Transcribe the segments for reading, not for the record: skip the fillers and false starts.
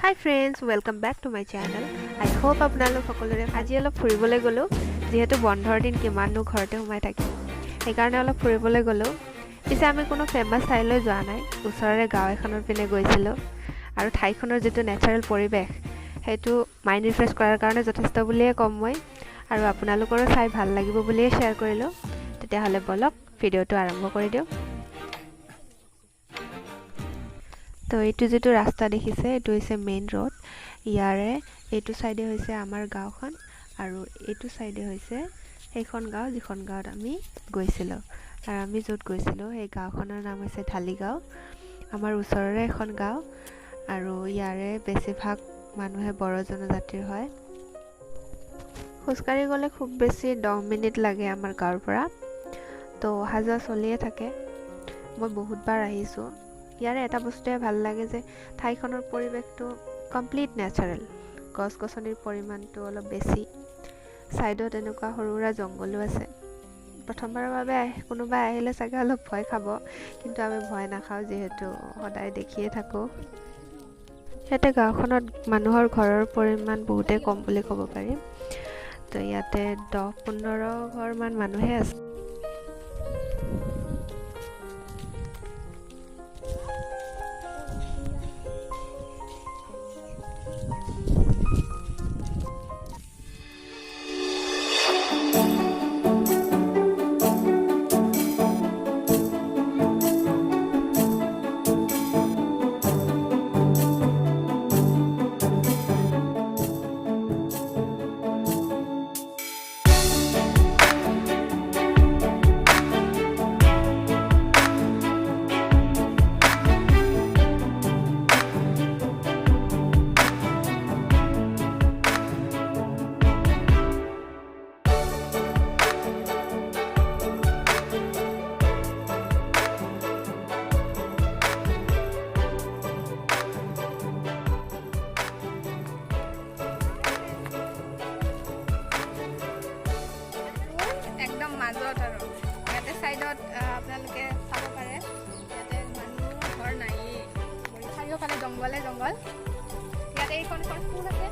Hi friends, welcome back to my channel. I hope আপোনালোক সকলোৰে আজি অলপ ফুৰিবলৈ গলো যেহেতু বন্ধৰ দিন কিমাননো ঘৰতে সোমাই থাকিম সেইকাৰণে অলপ ফুৰিবলৈ গলো পিছে আমি কোনো ফেমাস ঠাইলৈ যোৱা নাই ওচৰৰে গাঁও এখনৰ পিনে গৈছিলো আৰু ঠাইখনৰ যেটো নেচাৰেল পৰিবেশ হেতু মাইন্ড ৰিফ্ৰেশ কৰাৰ কাৰণে যথেষ্ট বুলিয়ে কম মই আৰু আপোনালোকৰো চাই ভাল লাগিব বুলিয়ে শেয়াৰ কৰিলো তেতিয়া হলে বলক ভিডিওটো আৰম্ভ কৰি দিও তো এইটো যেটো ৰাস্তা দেখিছে এটো হৈছে মেইন ৰোড ইয়াৰে এইটো সাইডে হৈছে আমাৰ গাঁওখন আৰু এইটো সাইডে হৈছে এইখন গাঁও যিখন গাঁৱত আমি গৈছিলো আৰু আমি যত গৈছিলো এই গাঁওখনৰ নাম হৈছে ঢালিগাঁও আমাৰ ওচৰৰে এখন গাঁও আৰু ইয়াৰে বেছিভাগ মানুহে বড় জনজাতিৰ হয় খোজকাঢ়ি গলে খুব বেছি 10 মিনিট লাগে আমাৰ গাঁৱৰ পৰা তো হাজা চলিয়ে থাকে মই বহুতবাৰ আহিছো ইয়াৰে এটা বস্তুৱে ভাল লাগে যে ঠাইখনৰ পৰিবেশটো কমপ্লিট নেচাৰেল গছ গছনিৰ পৰিমাণটো অলপ বেছি সাইডত এনেকুৱা সৰুৰা জংগলো আছে প্ৰথমবাৰৰ বাবে কোনোবা আহিলে চাগে অলপ ভয় খাব কিন্তু আমি ভয় নাখাও যেহেতু সদায় দেখিয়ে থাকো ইয়াতে গাঁওখনত মানুহৰ ঘৰৰ পৰিমাণ বহুতে কম বুলি ক'ব পাৰি তো ইয়াতে 10-15 ঘৰ মান মানুহে আছে একদম মাজত আৰু ইয়াতে সাইডত আপোনালোকে চাব পাৰে ইয়াতে মানুহ ঘৰ নাই চাৰিওফালে জংগল ইয়াতে এইখন ফুল আছে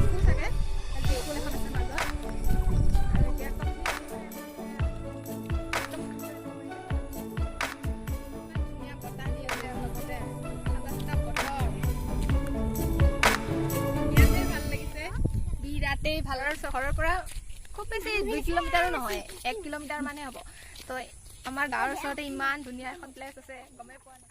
ফুল থাকে ফুল এখন আছে মাজত আৰু এতিয়া বতাহ দি আছে লগতে ঠাণ্ডা বতৰ ইয়াতে ভাল লাগিছে বিৰাটেই ভাল আৰু চহৰৰ পৰা খুব বেছি 2 কিলোমিটাৰো নহয় 1 কিলোমিটাৰ মানে হ'ব তো আমাৰ গাঁৱৰ ওচৰতে ইমান ধুনীয়া এখন প্লেস আছে গমে পোৱা নাই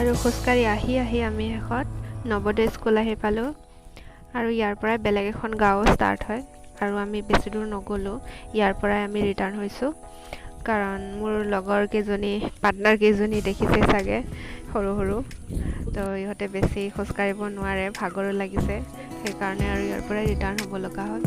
আৰু খোজকাঢ়ি আহি আমি এখন নৱোদয় স্কুল আহি পালো আৰু ইয়াৰ পৰা বেলেগ এখন গাঁও ষ্টাৰ্ট হয় আৰু আমি বেছি দূৰ নগলো ইয়াৰ পৰা আমি ৰিটাৰ্ণ হৈছো কাৰণ মোৰ লগৰ কেজনী পাৰ্টনাৰ কেজনী দেখিছে চাগে সৰু তো ইহঁতে বেছি খোজকাঢ়িব নোৱাৰে ভাগৰো লাগিছে সেইকাৰণে আৰু ইয়াৰ পৰা ৰিটাৰ্ণ হ'ব লগা হ'ল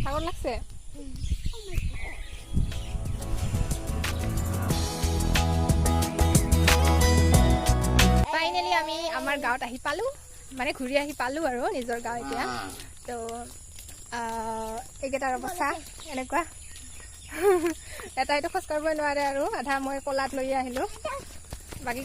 ভাগৰ লাগছে ফাইনেলি আমি আমাৰ গাঁৱত আহি পালোঁ মানে ঘূৰি আহি পালোঁ আৰু নিজৰ গাঁও এতিয়া তো এইকেইটাৰ অৱস্থা এনেকুৱা এটাইতো খোজ কাঢ়িবই নোৱাৰে আৰু আধা মই কলাত লৈ আহিলোঁ বাকী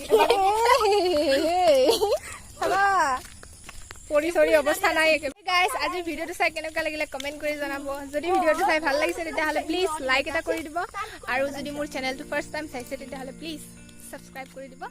পৰি চৰি অৱস্থা নাই গাইজ আজিৰ ভিডিঅ'টো চাই কেনেকুৱা লাগিলে কমেণ্ট কৰি জনাব যদি ভিডিঅ'টো চাই ভাল লাগিছে তেতিয়াহ'লে প্লিজ লাইক এটা কৰি দিব আৰু যদি মোৰ চেনেলটো ফাৰ্ষ্ট টাইম চাইছে তেতিয়াহ'লে প্লিজ ছাবস্ক্ৰাইব কৰি দিব